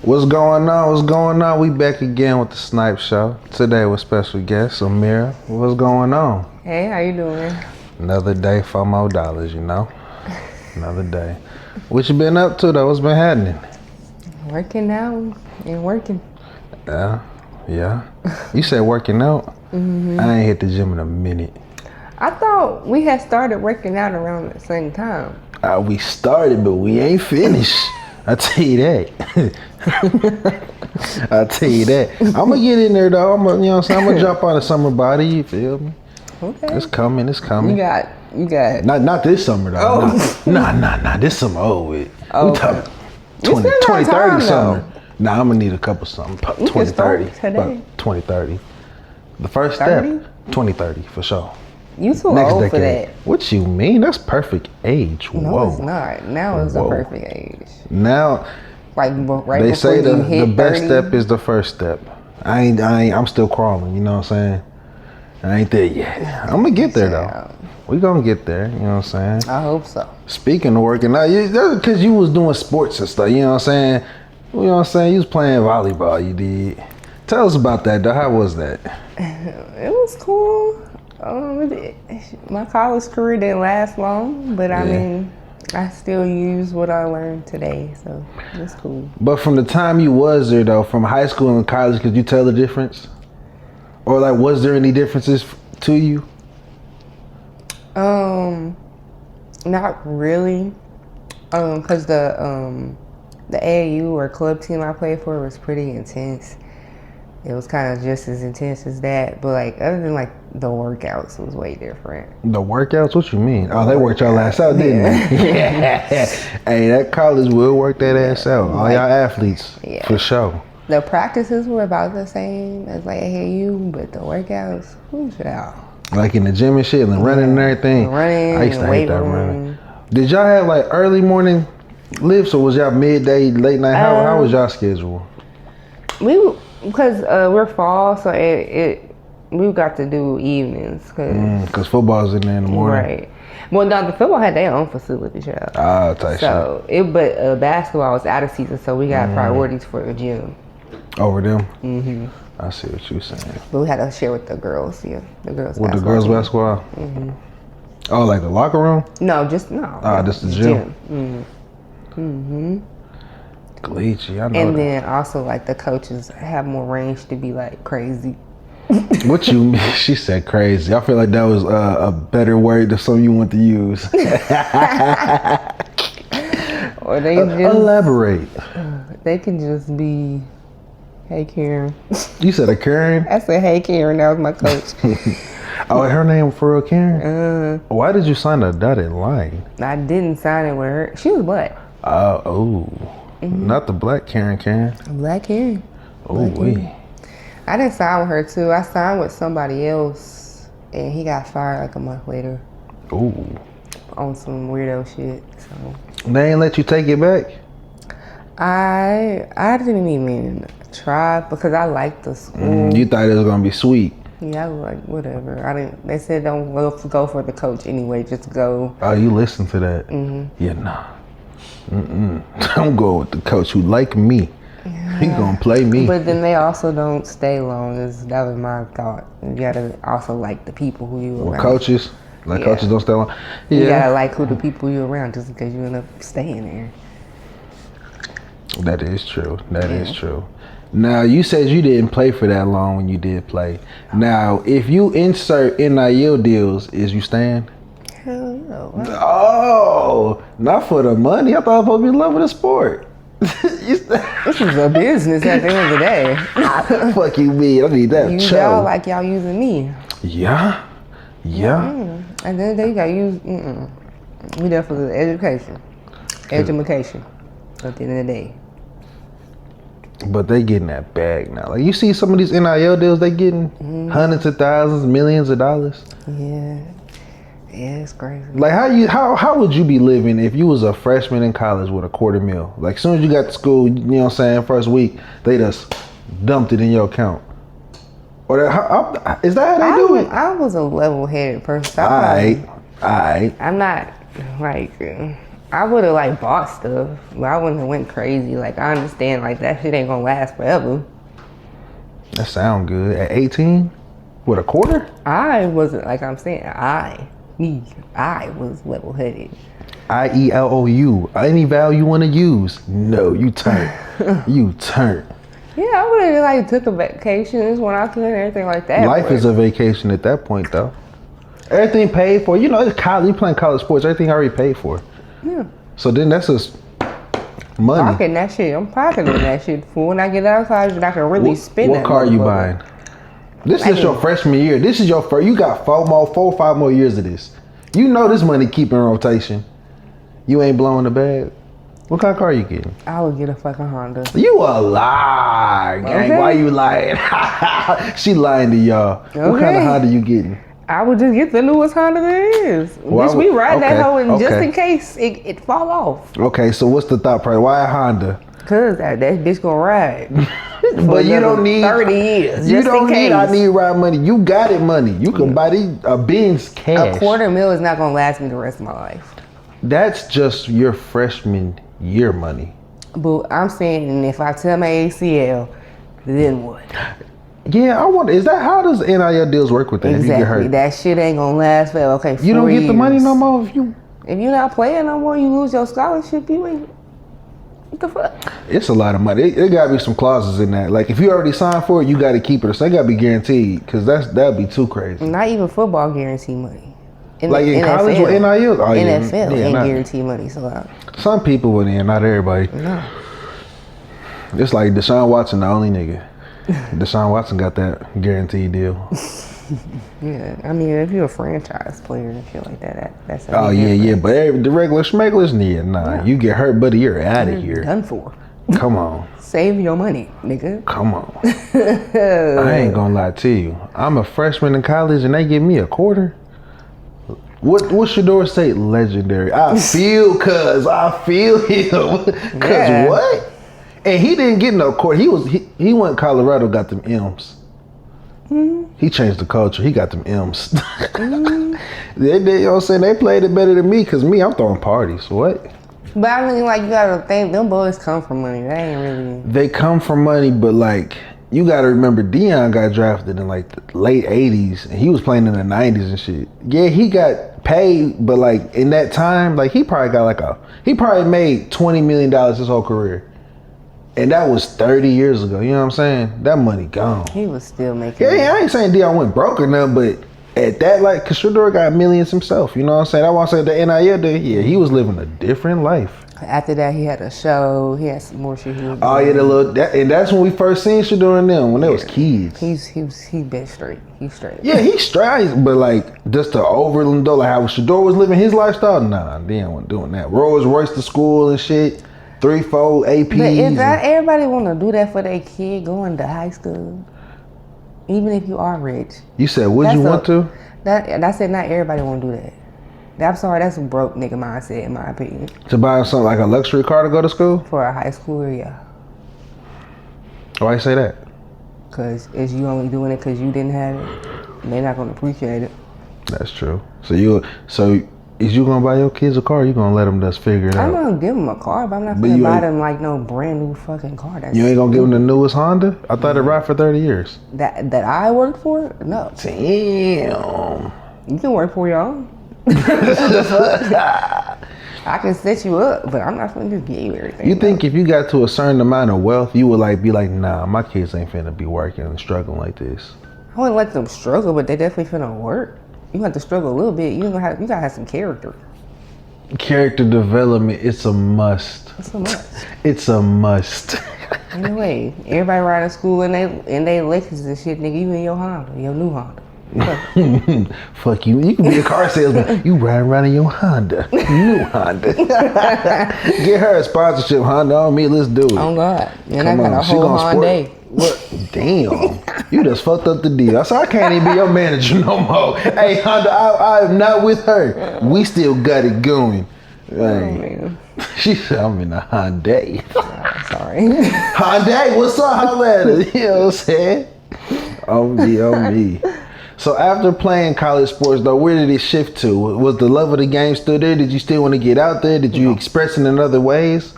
What's going on? What's going on? We back again with the Snipes Show. Today with special guest Ameerah. What's going on? Hey, how you doing? Another day, $4 more, you know? Another day. What you been up to though? What's been happening? Working out and working. Yeah. You said working out? Mm-hmm. I ain't hit the gym in a minute. I thought we had started working out around the same time. We started, but we ain't finished. I tell you that. I'm gonna get in there though. I'm gonna jump on a summer body. You feel me? Okay. It's coming. You got. Not this summer though. Oh. Nah. This summer over with. Oh, We talking You still got 2030 time, summer. though. Nah, I'm gonna need a couple something. You can start 2030. today. About 2030. The first 30? step, 2030 for sure. You too Next old decade. for that. What you mean? That's perfect age. No, Whoa. it's not. Now is the Whoa. perfect age. Now Right they before say you the hit best 30. step is the first step. I'm still crawling, you know what I'm saying? I ain't there yet. I'm gonna get there though. We gonna get there, you know what I'm saying? I hope so. Speaking of working out, that's because you was doing sports and stuff, you know what I'm saying? You know what I'm saying? You was playing volleyball, you did. Tell us about that though. How was that? It was cool. My college career didn't last long, but I mean, I still use what I learned today, so it's cool. But from the time you was there though, from high school and college, could you tell the difference? Or like, was there any differences to you? Not really. Cause the AAU or club team I played for was pretty intense. It was kind of just as intense as that, but like other than like the workouts, it was way different. The workouts? What you mean? Oh, they worked y'all ass out, didn't they? Hey, that college will work that ass out. All y'all athletes, for sure. The practices were about the same as like AAU, but the workouts, who's out? Like in the gym and shit, and running and everything. Running, I used to hate weight that room. running. Did y'all have like early morning lifts, or was y'all midday, late night? How was y'all schedule? Because we're fall, so we got to do evenings. Cause football's in there in the morning. Right. Well, no, the football had their own facilities, yeah. Ah, tight shit. But basketball was out of season, so we got priorities for the gym. Over them? Mm-hmm. I see what you're saying. But we had to share with the girls, the girls. With the girls' basketball? Mm-hmm. Oh, like the locker room? No, just no. Just the gym. Mm-hmm. Glitchy, I know. And that. then also like the coaches have more range to be like crazy. What you mean? She said crazy. I feel like that was a better word than some you want to use. Or they just elaborate. They can just be, hey Karen. You said a Karen? I said hey Karen. That was my coach. Oh, her name for real, Karen? Why did you sign a dotted line? I didn't sign it with her. She was black. Not the black Karen. Black Karen. Oh, wait. I didn't sign with her too. I signed with somebody else, and he got fired like a month later. Ooh. On some weirdo shit. So they ain't let you take it back? I didn't even try because I liked the school. You thought it was gonna be sweet. Yeah, I was like, whatever. I didn't. They said don't go for the coach anyway. Just go. Oh, you listened to that? Yeah, nah. I'm going with the coach who like me. He gonna play me. But then they also don't stay long. That was my thought. You gotta also like the people who you around. Coaches? Coaches don't stay long? Yeah. You gotta like who the people you around just in case you end up staying there. That is true. That is true. Now, you said you didn't play for that long when you did play. Now, if you insert NIL deals, is you staying? Hell no. Oh, not for the money. I thought I was supposed to be in love with the sport. This is a business at the end of the day. Fuck you, me. I need that. Use y'all like y'all using me. Yeah. At the end of the day, you gotta use. We there for the education. Education. At the end of the day. But they getting that bag now. Like you see some of these NIL deals, they getting hundreds of thousands, millions of dollars. Yeah. Yeah, it's crazy. Like how would you be living if you was a freshman in college with $250,000? Like as soon as you got to school, you know what I'm saying, first week, they just dumped it in your account. Or is that how they do it? I was a level-headed person. Alright. I'm not like I would have like bought stuff, but I wouldn't have went crazy. Like I understand, like that shit ain't gonna last forever. That sound good. At 18, with a quarter? I wasn't like I'm saying. I was level headed. IELOU. Any value you want to use? No, you turn. You turn. Yeah, I would have like took a vacations when I could and everything like that. Life is a vacation at that point, though. Everything paid for. You know, it's college. You playing college sports. Everything already paid for. Yeah. So then that's just money. Pocketing that shit. I'm pocketing that shit for when I get out of college and I can really spend What that car you motherfucker. buying? This is your freshman year. This is your first. You got 4 or 5 more years of this. You know this money keep in rotation. You ain't blowing the bag. What kind of car you getting? I would get a fucking Honda. You a lie, gang. Okay. Why you lying? She lying to y'all. What kind of Honda you getting? I would just get the newest Honda there is. Well, Just we ride that okay, hoe and just okay. in case it fall off. Okay, so what's the thought process? Why a Honda? Cause that bitch gonna ride. But you don't need 30 years. You Just don't in case. need. I need ride money. You got it, money. You can buy these Benz cash. A $250,000 is not gonna last me the rest of my life. That's just your freshman year money. But I'm saying, if I tell my ACL, then what? Yeah, I wonder. Is that how does NIL deals work with that? If you get Exactly. hurt, That shit ain't gonna last forever. Okay, 4 you don't get the money years. no more if you. If you're not playing no more, you lose your scholarship. You ain't. What the fuck? It's a lot of money. It gotta be some clauses in that. Like if you already signed for it, you gotta keep it. So it gotta be guaranteed because that'd be too crazy. Not even football guarantee money. Like in college with NIL, oh, yeah, NFL yeah, ain't not- guarantee money. So Some people would in, not everybody. no. It's like Deshaun Watson, the only nigga. Deshaun Watson got that guaranteed deal. Yeah, I mean, if you're a franchise player and shit like that's. Oh yeah, but the regular schmegglers, nah. You get hurt, buddy, you're out of here. Done for. Come on. Save your money, nigga. Come on. I ain't gonna lie to you. I'm a freshman in college and they give me a quarter. What Shador say? Legendary. I feel him. Cause Yeah. what? And he didn't get no quarter. He went to Colorado, got them M's. He changed the culture. He got them M's. They, you know what I'm saying? They played it better than me because I'm throwing parties. What? But I mean, like, you gotta think, them boys come from money. They ain't really. They come from money, but like you gotta remember, Deion got drafted in like the late '80s, and he was playing in the '90s and shit. Yeah, he got paid, but like in that time, like he probably made $20 million his whole career, and that was 30 years ago. You know what I'm saying? That money gone. He was still making. Yeah, I ain't saying Deion went broke or nothing, but at that, like, cause Shador got millions himself. You know what I'm saying? I want to say the NIL day. Yeah, he was living a different life. After that, he had a show. He had some more shit. He was Oh yeah, and that's when we first seen Shador and them when they was kids. He been straight. He's straight. Yeah, he strides, but like just the Overland though, like how Shador was living his lifestyle. Nah, Deion wasn't doing that. Rolls Royce to school and shit, 3-4 APs. But is that everybody want to do that for their kid going to high school? Even if you are rich. You said, would you want to? I said not everybody want to do that. I'm sorry, that's a broke nigga mindset in my opinion. To buy something like a luxury car to go to school? For a high schooler, yeah. Why you say that? Because is you only doing it because you didn't have it? They're not going to appreciate it. That's true. So is you gonna buy your kids a car? Or you gonna let them just figure it I'm out? going to give them a car, but I'm not But going to you buy ain't- them like no brand new fucking car. That's You ain't gonna give them the newest Honda? I thought it ride for 30 years. that I work for? No. Damn. You can work for your own. I can set you up, but I'm not going to just give you everything. You think if you got to a certain amount of wealth, you would like be like, nah, my kids ain't finna be working and struggling like this. I wouldn't let them struggle, but they definitely finna work. You have to struggle a little bit. You gotta have some character. Character development, it's a must. It's a must. It's a must. Anyway, everybody riding to school in they Lexus and shit, nigga. You in your Honda, your new Honda. Fuck you. You can be a car salesman. You riding around in your Honda. New Honda. Get her a sponsorship, Honda on me. Let's do it. Oh God. And Come I got on, a she whole gonna Hyundai. What? Damn. You just fucked up the deal. So I can't even be your manager no more. Hey, Honda, I am not with her. We still got it going. Oh, Hey. man. She said, I'm in a Hyundai. Sorry. Hyundai, what's up, holla at her? You know what I'm saying? On me. So after playing college sports, though, where did it shift to? Was the love of the game still there? Did you still want to get out there? Did you express it in other ways?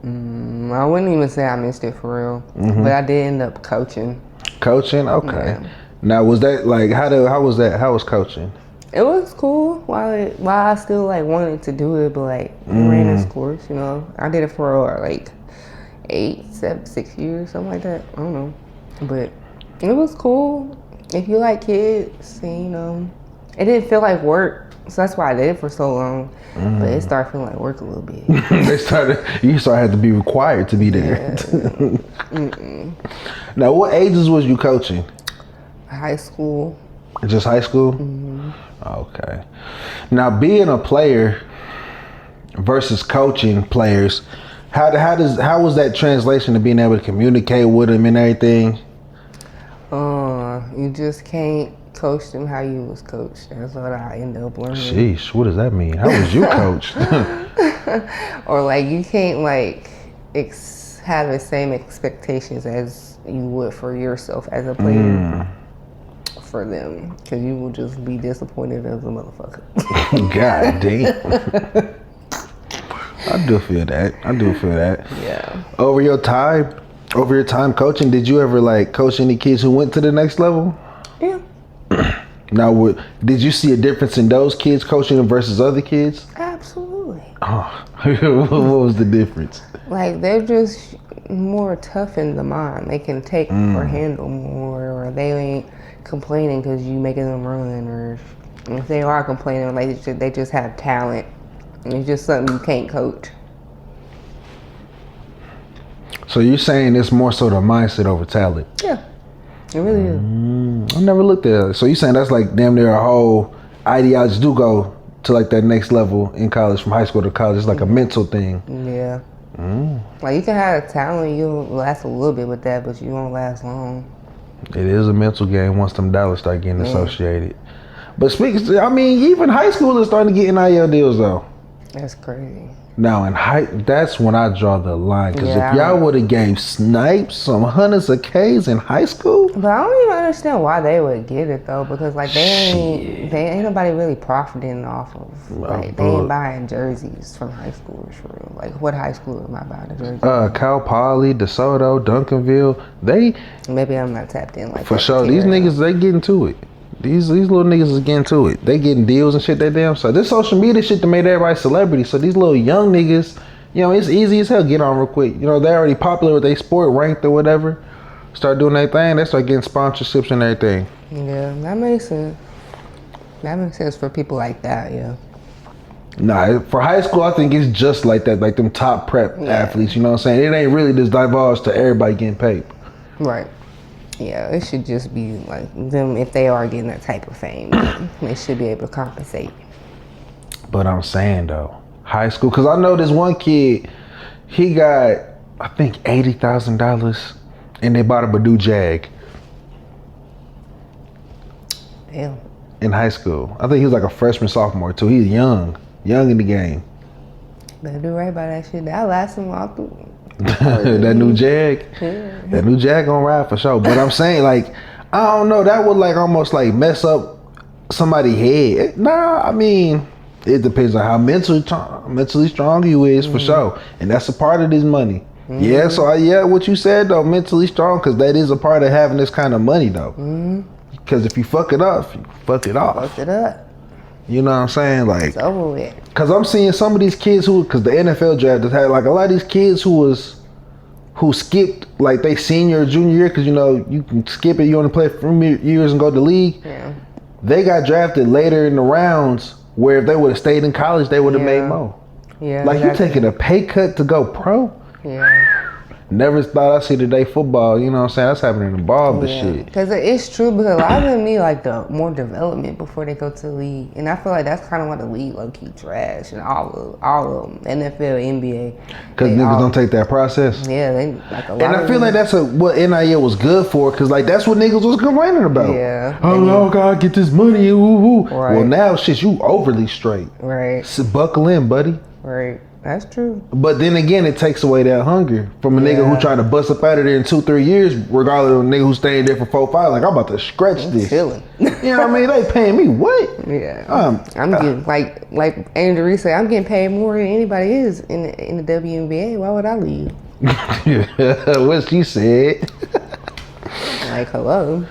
I wouldn't even say I missed it for real, but I did end up coaching. Coaching, okay. Yeah. Now, was that like how was that? How was coaching? It was cool while I still like wanted to do it, but like it ran its course. You know, I did it for like 6 years, something like that. I don't know, but it was cool. If you like kids, and, you know, it didn't feel like work, so that's why I did it for so long. But it started feeling like work a little bit. You started to be required to be there. Yeah. Now, what ages was you coaching? High school. Just high school? Okay. Now, being a player versus coaching players, how was that translation to being able to communicate with them and everything? You just can't coach them how you was coached. That's what I ended up learning. Sheesh, what does that mean? How was you coached? Or like you can't like have the same expectations as you would for yourself as a player for them, because you will just be disappointed as a motherfucker. God damn. I do feel that. Yeah. Over your time coaching, did you ever like coach any kids who went to the next level? Yeah. Now, did you see a difference in those kids coaching them versus other kids? Absolutely. Oh, what was the difference? Like they're just more tough in the mind. They can take or handle more, or they ain't complaining because you making them run, or if they are complaining, like they just have talent. And it's just something you can't coach. So you're saying it's more so the mindset over talent? Yeah, it really is. I never looked at it. So you're saying that's like damn near a whole ideology do go to like that next level in college, from high school to college. It's like a mental thing. Yeah. Like you can have a talent, you'll last a little bit with that, but you won't last long. It is a mental game once them dollars start getting associated. But even high school is starting to get NIL deals though. That's crazy. Now that's when I draw the line, because if y'all would have gave Snipes some hundreds of K's in high school. But I don't even understand why they would get it though, because like they ain't nobody really profiting off of, like they ain't buying jerseys from high schoolers for real. Like what high school am I buying a jersey? Cal Poly, DeSoto, Duncanville, maybe I'm not tapped in like for sure. These niggas, they getting to it. These little niggas is getting to it. They getting deals and shit they damn. So this social media shit that made everybody celebrity. So these little young niggas, you know, it's easy as hell get on real quick. You know, they're already popular with their sport, ranked or whatever. Start doing their thing, they start getting sponsorships and everything. Yeah, that makes sense. That makes sense for people like that, yeah. Nah, for high school, I think it's just like that, like them top prep athletes, you know what I'm saying? It ain't really just divulged to everybody getting paid. Right. Yeah, it should just be like them, if they are getting that type of fame, they should be able to compensate. But I'm saying though, high school, because I know this one kid, he got, I think, $80,000 and they bought him a new Jag. Damn. In high school. I think he was like a freshman, sophomore too. He's young in the game. Better do right by that shit. That'll last him all through. That new Jag. Yeah. That new Jag gonna ride for sure. But I'm saying, like, I don't know, that would like almost like mess up somebody's head. Nah, I mean, it depends on how mentally strong you is for sure. And that's a part of this money. Yeah, so what you said though, mentally strong, because that is a part of having this kind of money though. Because if you fuck it up, you fuck it off. Fuck it up. You know what I'm saying? Like, it's over with. Because I'm seeing some of these kids because the NFL draft has had like a lot of these kids who skipped like they senior or junior year, because you know you can skip it, you only play for years and go to the league. Yeah. They got drafted later in the rounds, where if they would have stayed in college, they would have made more. Yeah. Like exactly. You taking a pay cut to go pro? Yeah. Never thought I'd see today football, you know what I'm saying? That's happening in ball, but shit. Because it's true, because a lot of them need like the more development before they go to the league. And I feel like that's kind of why the league low-key trash, and all of them, NFL, NBA. Because niggas don't take that process. Yeah, they like a lot. And I feel like that's what NIL was good for, because like that's what niggas was complaining about. Yeah. Oh, God, get this money, woo. Right. Well, now shit, you overly straight. Right. So buckle in, buddy. Right. That's true. But then again, it takes away that hunger from a nigga who trying to bust up out of there in 2-3 years, regardless of a nigga who staying there for 4-5. Like, I'm about to scratch this. Chilling. You know what I mean? They paying me what? Yeah. I'm getting like Andrew Reese said, I'm getting paid more than anybody is in the WNBA. Why would I leave? What she said. Like, hello.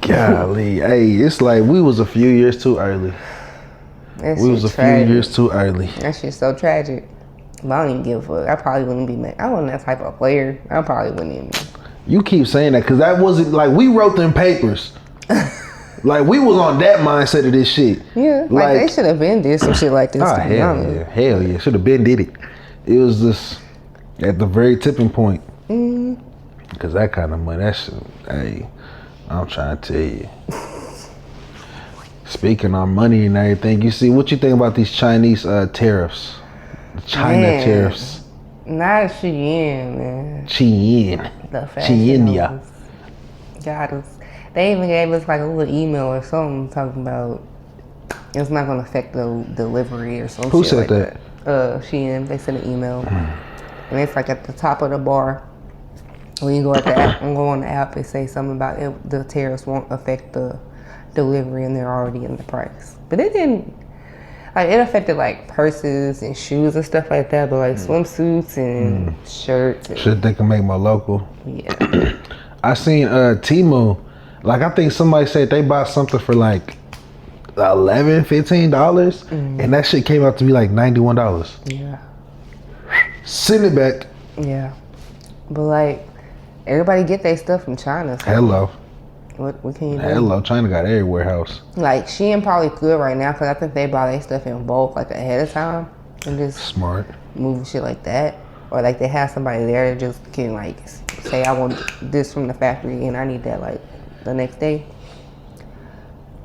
Golly, hey, it's like we was a few years too early. We was a few years too early. That shit's so tragic. But I don't even give a fuck. I probably wouldn't be mad. I wasn't that type of player. I probably wouldn't even. You keep saying that because that wasn't like we wrote them papers. Like we was on that mindset of this shit. Yeah, like they should have been did some shit like this. Oh, hell yeah, should have been did it. It was just at the very tipping point. Because that kind of money, that shit, hey, I'm trying to tell you. Speaking on money and everything, you see, what you think about these Chinese tariffs? The China tariffs. Not Shein, man. Shein. The fashion house. Shein. Got us. They even gave us like a little email or something talking about it's not going to affect the delivery or something. Who said like that? Shein. They sent an email. And it's like at the top of the bar. When you go at the app and go on the app, it say something about it, the tariffs won't affect the delivery and they're already in the price. But it didn't, like it affected like purses and shoes and stuff like that, but like swimsuits and shirts. And, shit they can make more local. Yeah. I seen Temu, like I think somebody said they bought something for like $11-15 and that shit came out to be like $91. Yeah. Send it back. Yeah. But like everybody get their stuff from China. So Hello. What can you do? Hello, China got every warehouse. Like Shein probably good right now because I think they buy their stuff in bulk like ahead of time and just smart move shit like that. Or like they have somebody there that just can like say I want this from the factory and I need that like the next day.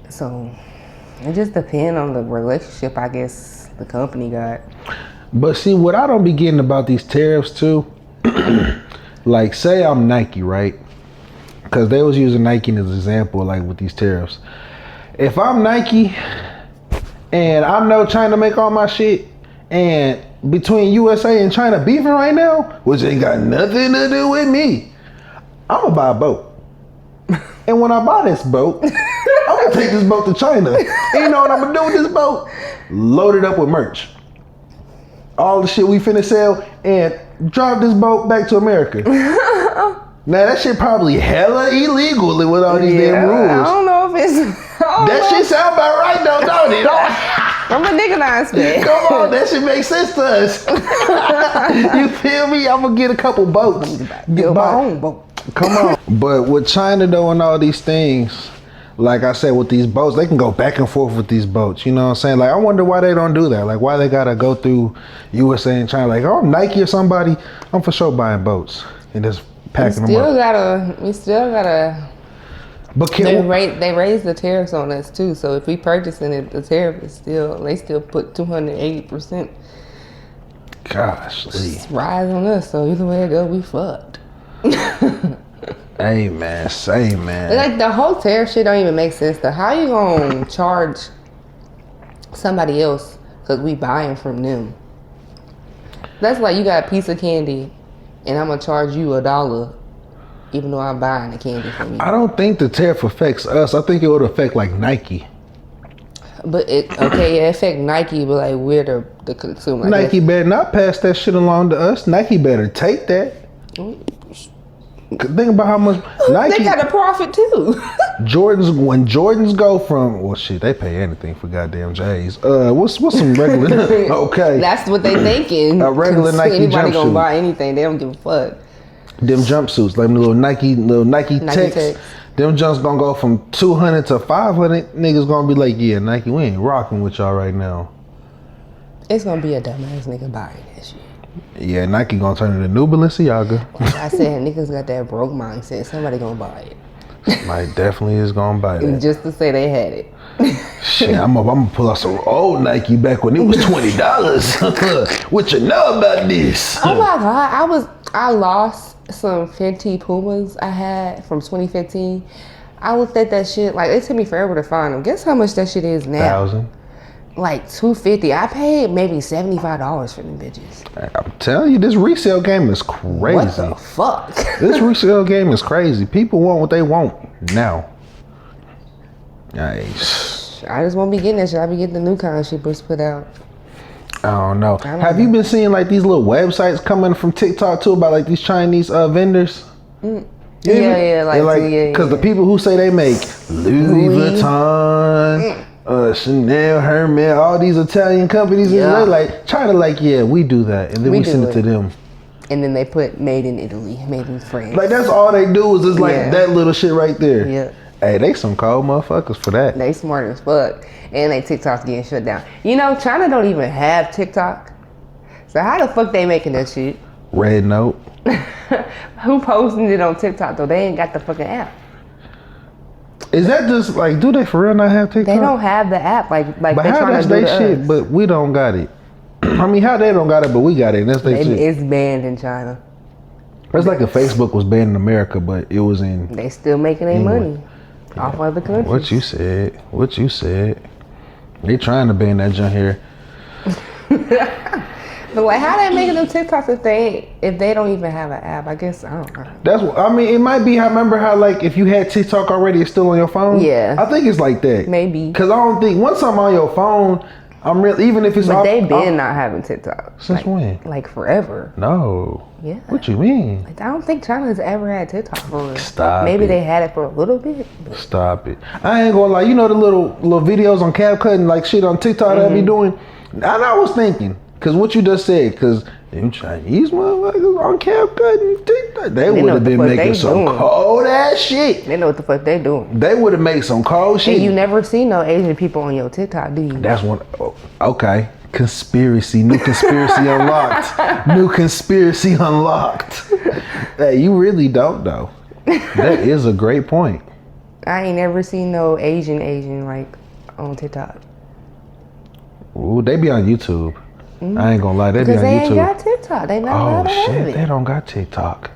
So it just depends on the relationship I guess the company got. But see, what I don't be getting about these tariffs too, like say I'm Nike, right? Because they was using Nike as an example, like with these tariffs. If I'm Nike and I know China make all my shit, and between USA and China beefing right now, which ain't got nothing to do with me, I'm gonna buy a boat. And when I buy this boat, I'm gonna take this boat to China. And you know what I'm gonna do with this boat? Load it up with merch. All the shit we finna sell and drive this boat back to America. Now that shit probably hella illegal with all these damn rules. I don't know if it's that shit sound about right though, don't it? I'm a nigga nonsense. Come on, that shit makes sense to us. You feel me? I'm gonna get a couple boats. Get my own boat. Come on. But with China doing all these things, like I said, with these boats, they can go back and forth with these boats. You know what I'm saying? Like, I wonder why they don't do that. Like, why they gotta go through USA and China? Like, oh, Nike or somebody, I'm for sure buying boats and just packing them up. We still gotta. But they raised the tariffs on us too. So if we purchasing it, the tariff is they still put 280%. Gosh, rise on us. So either way it go, we fucked. Hey man, say man. Like the whole tariff shit don't even make sense though. How you gonna charge somebody else because we buying from them? That's like you got a piece of candy and I'm gonna charge you $1 even though I'm buying the candy from you. I don't think the tariff affects us. I think it would affect like Nike. But it affect Nike, but like we're the consumer. Nike better not pass that shit along to us. Nike better take that. Think about how much Nike. They got a profit too. When Jordans go from, well shit, they pay anything for goddamn J's. What's some regular? Okay, that's what they thinking. A regular Nike anybody jumpsuit. Gonna buy anything? They don't give a fuck. Them jumpsuits, like little Nike Techs. Them jumps gonna go from 200 to 500. Niggas gonna be like, yeah, Nike, we ain't rocking with y'all right now. It's gonna be a dumbass nigga buying that shit. Yeah, Nike gonna turn into new Balenciaga. Like I said, niggas got that broke mindset. Somebody gonna buy it. Like definitely is gonna buy that. Just to say they had it. Shit, I'm gonna pull out some old Nike back when it was $20. What you know about this? Oh my god, I lost some Fenty Pumas I had from 2015. I looked at that shit, like it took me forever to find them. Guess how much that shit is now? 1,000. like $250. I paid maybe $75 for them bitches. I'm telling you, this resale game is crazy. What the fuck? This resale game is crazy. People want what they want now. Nice. I just won't be getting that shit. I be getting the new kind of shit was put out. I don't know. Have you been seeing like these little websites coming from TikTok too about like these Chinese vendors? Yeah, because the people who say they make Louis Vuitton, Chanel, Hermes, all these Italian companies, they like China, like we do that, and then we send it to them. And then they put made in Italy, made in France. Like that's all they do is just like that little shit right there. Yeah. Hey, they some cold motherfuckers for that. They smart as fuck. And they TikTok's getting shut down. You know, China don't even have TikTok. So how the fuck they making that shit? Red Note. Who posting it on TikTok though? They ain't got the fucking app. Is that just like, do they for real not have TikTok? They don't have the app like but they how trying to do they shit, but we don't got it. I mean, how they don't got it, but we got it. And that's they shit. It's banned in China. It's like if Facebook was banned in America, but it was in. They still making their money off other countries. What you said. They trying to ban that junk here. But like, how they making them TikToks if they don't even have an app? I guess I don't know. That's what I mean. It might be. I remember how like if you had TikTok already, it's still on your phone. Yeah, I think it's like that. Maybe because I don't think once I'm on your phone, I'm real. Even if it's but they been not having TikTok since when? Like forever. No. Yeah. What you mean? Like, I don't think China's ever had TikTok for real. Stop. Maybe they had it for a little bit. But. Stop it. I ain't gonna lie. You know the little videos on CapCut and like shit on TikTok that I be doing. And I was thinking, cause what you just said, cause them Chinese motherfuckers on CapCut and TikTok, they would have been making some cold ass shit. They know what the fuck they doing. They would have made some cold shit. And you never see no Asian people on your TikTok, do you? That's one. Oh, okay. Conspiracy. New conspiracy unlocked. New conspiracy unlocked. Hey, you really don't though. That is a great point. I ain't never seen no Asian like on TikTok. Ooh, they be on YouTube. I ain't gonna lie, they be on YouTube. Because they ain't got TikTok. They not allowed to have it. They don't got TikTok.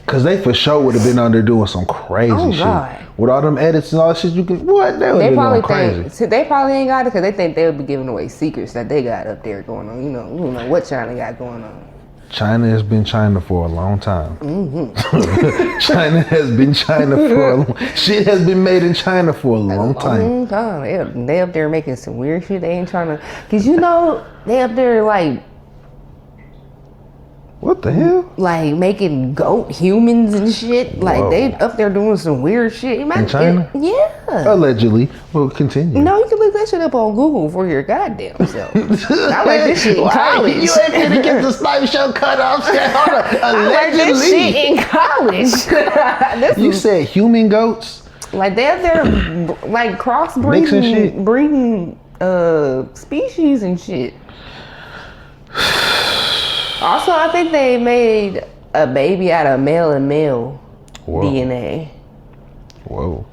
Cause they for sure would have been on there doing some crazy shit. God. With all them edits and all that shit you can, what? They would have been going crazy. They probably ain't got it because they think they would be giving away secrets that they got up there going on. You know what China got going on. China has been China for a long time. China has been China for a long shit has been made in China for a long time. They up there making some weird shit. They ain't trying to, cause you know they up there like. What the hell? Like making goat humans and shit. Like Whoa. They up there doing some weird shit. In China? Yeah. Allegedly. Well, continue. No, you can look that shit up on Google for your goddamn self. I learned this shit in college. You ain't gonna get the Snipes Show cut off. Allegedly. I learned this shit in college. You said human goats? Like they up there like crossbreeding breeding species and shit. Also, I think they made a baby out of male and male DNA. Whoa.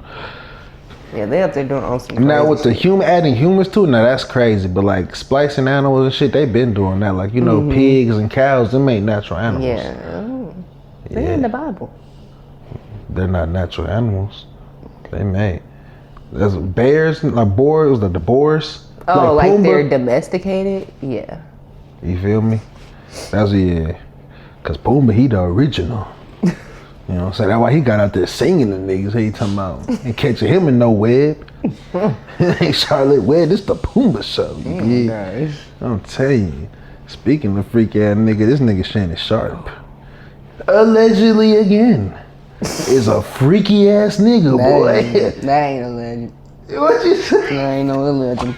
Yeah, they up there doing awesome. Now with the adding humans too, now that's crazy. But like splicing animals and shit, they been doing that. Like pigs and cows, them ain't natural animals. Yeah, they're in the Bible. They're not natural animals. They made. There's bears, like boars, like the boars. Oh, like they're domesticated. Yeah. You feel me? That's cause Pumbaa he the original. You know what I'm saying? That's why he got out there singing the niggas. He talking about and catching him in no web. Ain't Charlotte Webb, this the Pumbaa show. I'm telling you. Speaking of freak ass nigga, this nigga Shannon Sharpe. Allegedly again. Is a freaky ass nigga, boy. That ain't a legend. What you say? That ain't no legend.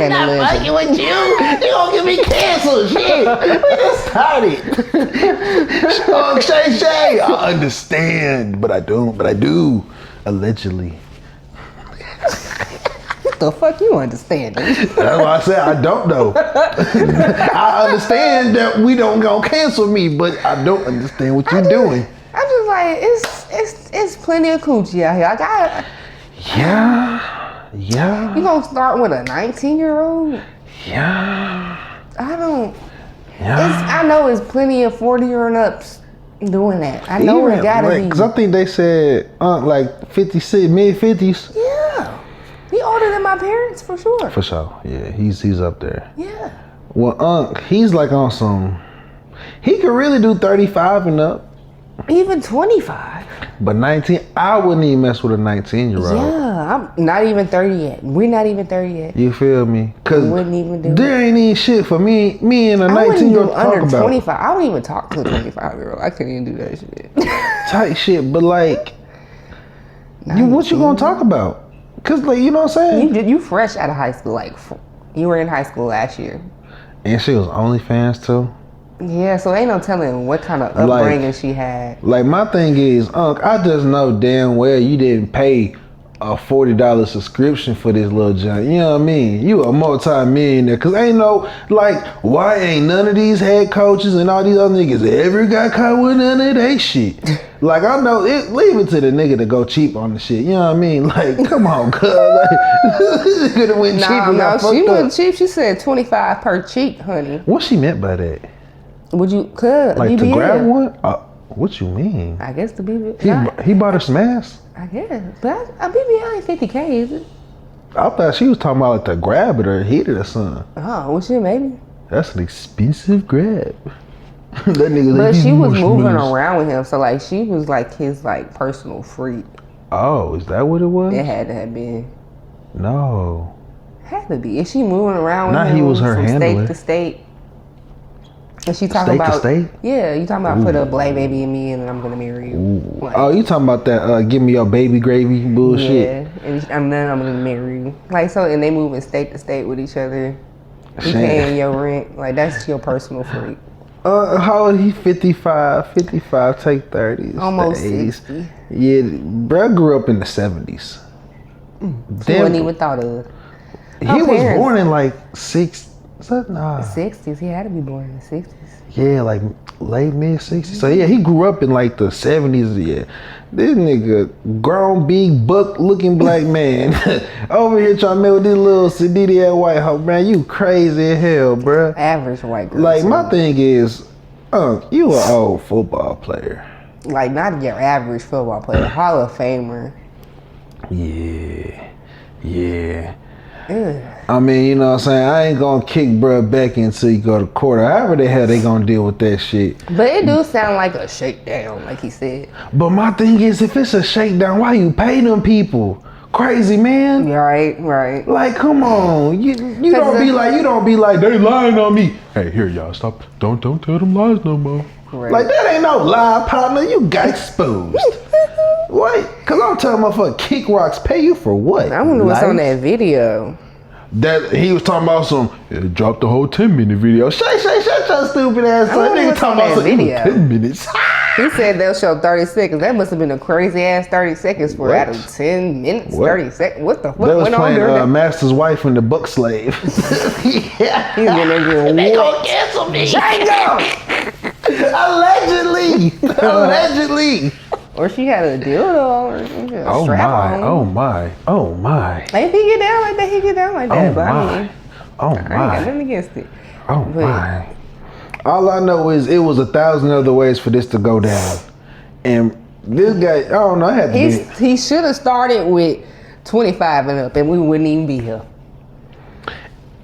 I'm not fucking with you. You gonna get me canceled, shit. We just started. Shay. I understand, but I don't. But I do. Allegedly. What the fuck you understand? That's why I said I don't know. I understand that we don't gonna cancel me, but I don't understand what you're doing. I'm just like, it's plenty of coochie out here. Yeah. You gonna start with a 19-year-old? Yeah. I don't. Yeah. I know it's plenty of 40-year-ups doing that. I know it gotta be. Cause I think they said like 56, mid 50s. Yeah. He older than my parents for sure. For sure. Yeah, he's up there. Yeah. Well, Unc, he's like on some. He could really do 35 and up. Even 25. But 19, I wouldn't even mess with a 19-year-old. Yeah, I'm not even 30 yet. We're not even 30 yet. You feel me? Cause wouldn't even do there ain't even shit for me and a 19-year-old to talk under about. 25. I wouldn't even talk to a 25-year-old. I couldn't even do that shit. Tight shit, but like, what you gonna talk about? Cause like, you know what I'm saying? You fresh out of high school. Like, you were in high school last year. And she was OnlyFans too. Yeah, so ain't no telling what kind of upbringing she had. Like, my thing is, Unc, I just know damn well you didn't pay a $40 subscription for this little junk. You know what I mean? You a multi-millionaire. Cause ain't no, like, why ain't none of these head coaches and all these other niggas ever got caught with none of they shit? Like, I know, leave it to the nigga to go cheap on the shit. You know what I mean? Like, come on, cuz. Like, could have went cheap. No, she wasn't cheap. She said 25 per cheek, honey. What she meant by that? Would you could like BBL. To grab one? What you mean? I guess the BBL. He bought her some ass? I guess, but a BBL ain't 50K, is it? I thought she was talking about like to grab it or hit it or something. Oh, well, shit, maybe. That's an expensive grab. That nigga. But she was moving around with him, so like she was like his like personal freak. Oh, is that what it was? It had to have been. No. Had to be. Is she moving around with him he was her from handler. State to state? And she talking state about to state? Yeah, you talking about put a black baby in me and then I'm gonna marry you. Like, oh, you talking about that give me your baby gravy bullshit? Yeah, and then I'm gonna marry you. Like, so, and they moving state to state with each other. You paying your rent. Like, that's your personal freak. How old he? 55, take 30. Almost 60. Yeah, bruh grew up in the 70s. He wasn't even thought of. He was born in like 60s. He had to be born in the 60s. Yeah, like late mid 60s. So yeah, he grew up in like the 70s. Yeah, this nigga, grown, big, buck looking black man, over here trying to make with this little sedity ass white hoe, man. You crazy as hell, bruh. Average white girl. Like, my thing is, you an old football player. Like, not your average football player, Hall of Famer. Yeah. I mean, you know what I'm saying? I ain't gonna kick bruh back until you go to court. However the hell they gonna deal with that shit. But it do sound like a shakedown, like he said. But my thing is, if it's a shakedown, why you pay them people? Crazy, man. Right. Like, come on. You don't be like they lying on me. Hey, here y'all, stop. Don't tell them lies no more. Right. Like, that ain't no lie, partner. You got exposed. Wait, cause I'm telling motherfucker, Kick Rocks pay you for what? I wonder what's on that video. That he was talking about some dropped the whole 10-minute video. Shut your stupid ass up. Nigga talking about some video. 10 minutes. He said they'll show 30 seconds. That must have been a crazy ass 30 seconds for out of 10 minutes. What? 30 seconds. What the fuck went on there? Master's Wife and the Buck Slave. Yeah. He's in there getting they gonna cancel me. Allegedly. Or she had a dildo or a strap on. Oh my. If he get down like that, he get down like that. I ain't got nothing against it. My. All I know is it was 1,000 other ways for this to go down. And this guy, I don't know, he should have started with 25 and up and we wouldn't even be here.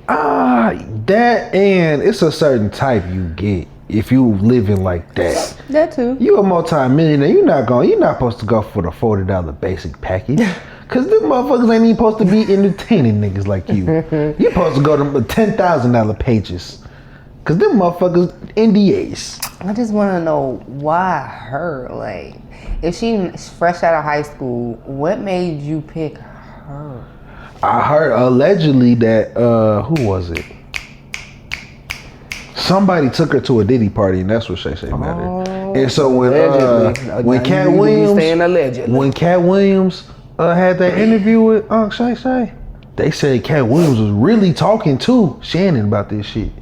That, and it's a certain type you get if you living like that. That too. You a multi-millionaire. You're not supposed to go for the $40 basic package. Cause them motherfuckers ain't even supposed to be entertaining niggas like you. You supposed to go to $10,000 pages. Cause them motherfuckers NDAs. I just want to know why her. Like, if she's fresh out of high school, what made you pick her? I heard allegedly that who was it? Somebody took her to a Diddy party, and that's what Shay met her. And so when Cat Williams had that interview with Shay, they said Cat Williams was really talking to Shannon about this shit.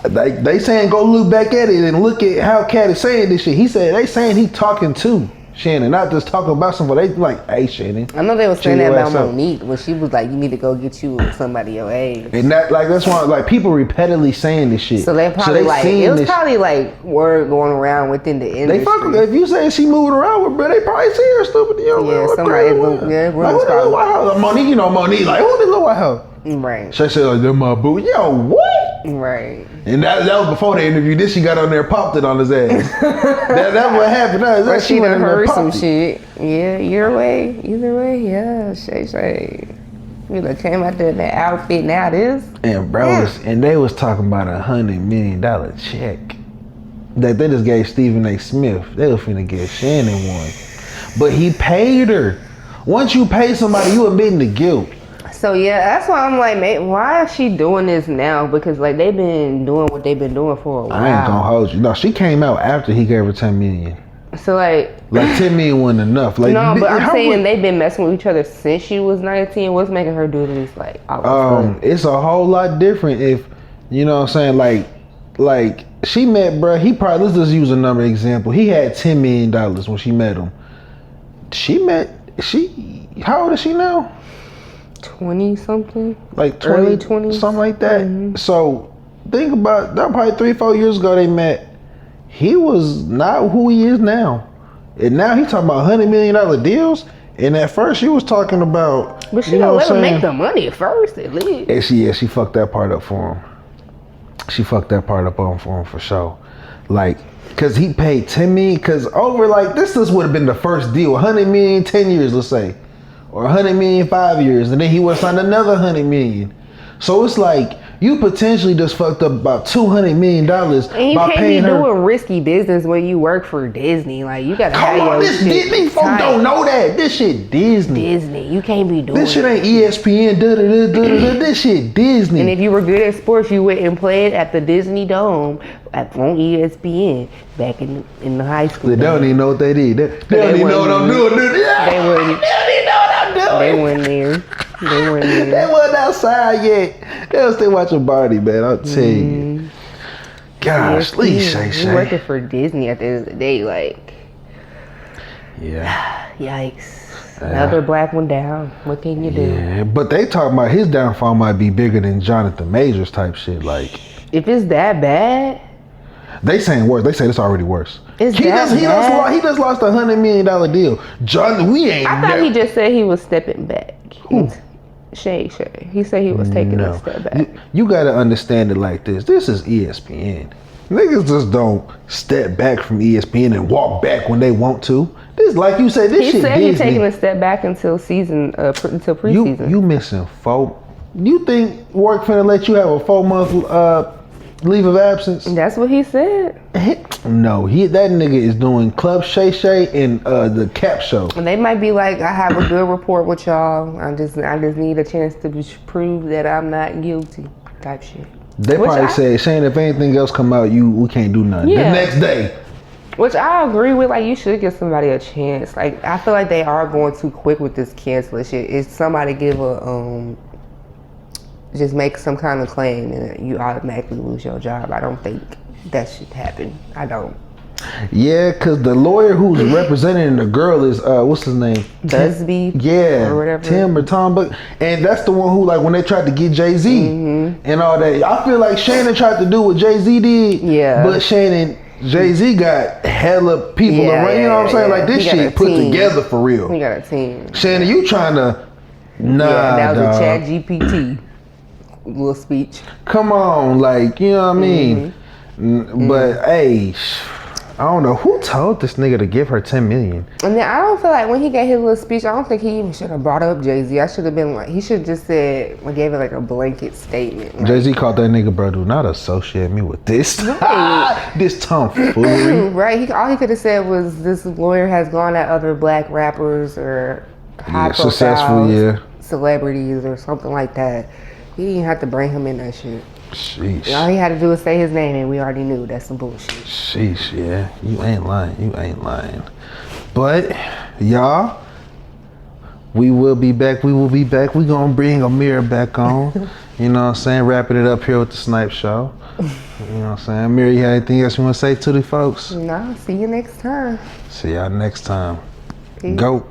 They saying go look back at it and look at how Cat is saying this shit. They saying he talking to Shannon, not just talking about somebody. They like, hey, Shannon. I know they were saying chill that your about ass up. Monique when she was like, you need to go get you somebody your age. And that's why like people repeatedly saying this shit. So they probably like seen it was this probably like word going around within the industry. They fuck if you say she moving around with, bro, they probably see her stupid. You know, Yeah, what somebody crazy like, one. yeah, Like who the probably- White House? Monique, you know Monique. Like who the White House? Right. She said like, they're my boo. Yo, what? Right. And that was before the interview. This she got on there, popped it on his ass. that's what happened. That She went done in there, heard some popped it. shit. Yeah, either way, yeah, Shay. You know, came out there in that outfit now this. And bro, and they was talking about $100 million check that they just gave Stephen A. Smith. They was finna give Shannon one, but he paid her. Once you pay somebody, you admitting the guilt. So yeah, that's why I'm like, man, why is she doing this now? Because like they've been doing what they've been doing for a while. I ain't gonna hold you. No, she came out after he gave her $10 million. So like 10 million wasn't enough. Like no, but I'm how saying would- they've been messing with each other since she was 19. What's making her do this? Like all of a sudden? it's a whole lot different if you know what I'm saying. Like she met, bruh. He probably, let's just use another example. He had $10 million when she met him. How old is she now? 20 something. Like 20, Early 20s. something like that. Mm-hmm. So think about that. Probably 3-4 years ago they met. He was not who he is now, and now he talking about $100 million deals. And at first she was talking about, But she you know gonna what let I'm him saying? make the money first at least. And she fucked that part up for him. She fucked that part up for him for sure. Like, cause he paid $10 million. Cause over like this would have been the first deal. $100 million 10 years, let's say, or $100 million 5 years, and then he would have signed another $100 million. So it's like you potentially just fucked up about $200 million And you by can't be paying her. doing risky business when you work for Disney. Like you gotta have Come on, your this shit Disney folks tight. don't know that. This shit Disney. Disney. You can't be doing This shit it. ain't ESPN. This shit Disney. And if you were good at sports, you went and played at the Disney Dome on ESPN back in the high school. They don't even know what they did. They don't even know what I'm doing. They don't even know what I'm doing. They weren't there. They weren't there. They wasn't outside yet. They was still watching Barney, man. I'll tell you. Gosh, please You say. working for Disney at the end of the day, like, Yeah. yikes. Another black one down. What can you do? Yeah, but they talking about his downfall might be bigger than Jonathan Majors type shit. Like, If it's that bad, they saying worse. They say it's already worse. Is He that bad? just lost $100 million deal. John, we ain't. I thought he just said he was stepping back. Who? Shay. He said he was taking a step back. You got to understand it like this. This is ESPN. Niggas just don't step back from ESPN and walk back when they want to. This, like you said, this He shit said Disney. he's taking a step back until until preseason. You missing 4. You think work finna let you have a 4-month leave of absence? That's what he said. No, that nigga is doing Club Shay Shay and the Cap Show. And they might be like, I have a good report with y'all. I just need a chance to prove that I'm not guilty, type shit. They probably said, Shane, if anything else come out, we can't do nothing. Yeah. The next day. Which I agree with. Like, you should give somebody a chance. Like, I feel like they are going too quick with this canceling shit. If somebody give just make some kind of claim and you automatically lose your job, I don't think that should happen. I don't. Yeah, because the lawyer who's representing the girl is, what's his name? Busby. Yeah, Or whatever. Tim or Tom, but and that's the one who, like, when they tried to get Jay-Z and all that, I feel like Shannon tried to do what Jay-Z did. Yeah. But Jay-Z got hella people around. You know what I'm saying? Like, this He got shit a put team. together for real. We got a team. Shannon, you trying to? Nah, Yeah, that was dawg. a Chat GPT little speech. Come on, like, you know what I mean? But hey, I don't know who told this nigga to give her $10 million. And then I don't feel like when he gave his little speech, I don't think he even should have brought up Jay-Z. I should have been like, he should have just said, like, gave it like a blanket statement. Like, Jay-Z called that nigga, bro, do not associate me with this. Right. This tomfoolery. right? All he could have said was, this lawyer has gone at other black rappers or high successful, celebrities or something like that. He didn't have to bring him in that shit. Sheesh. All he had to do was say his name and we already knew that's some bullshit. Sheesh, yeah. You ain't lying. But, y'all, we will be back. We gonna bring Ameerah back on. You know what I'm saying? Wrapping it up here with the Snipes Show. You know what I'm saying? Ameerah, you have anything else you want to say to the folks? No, see you next time. See y'all next time. Peace. Go.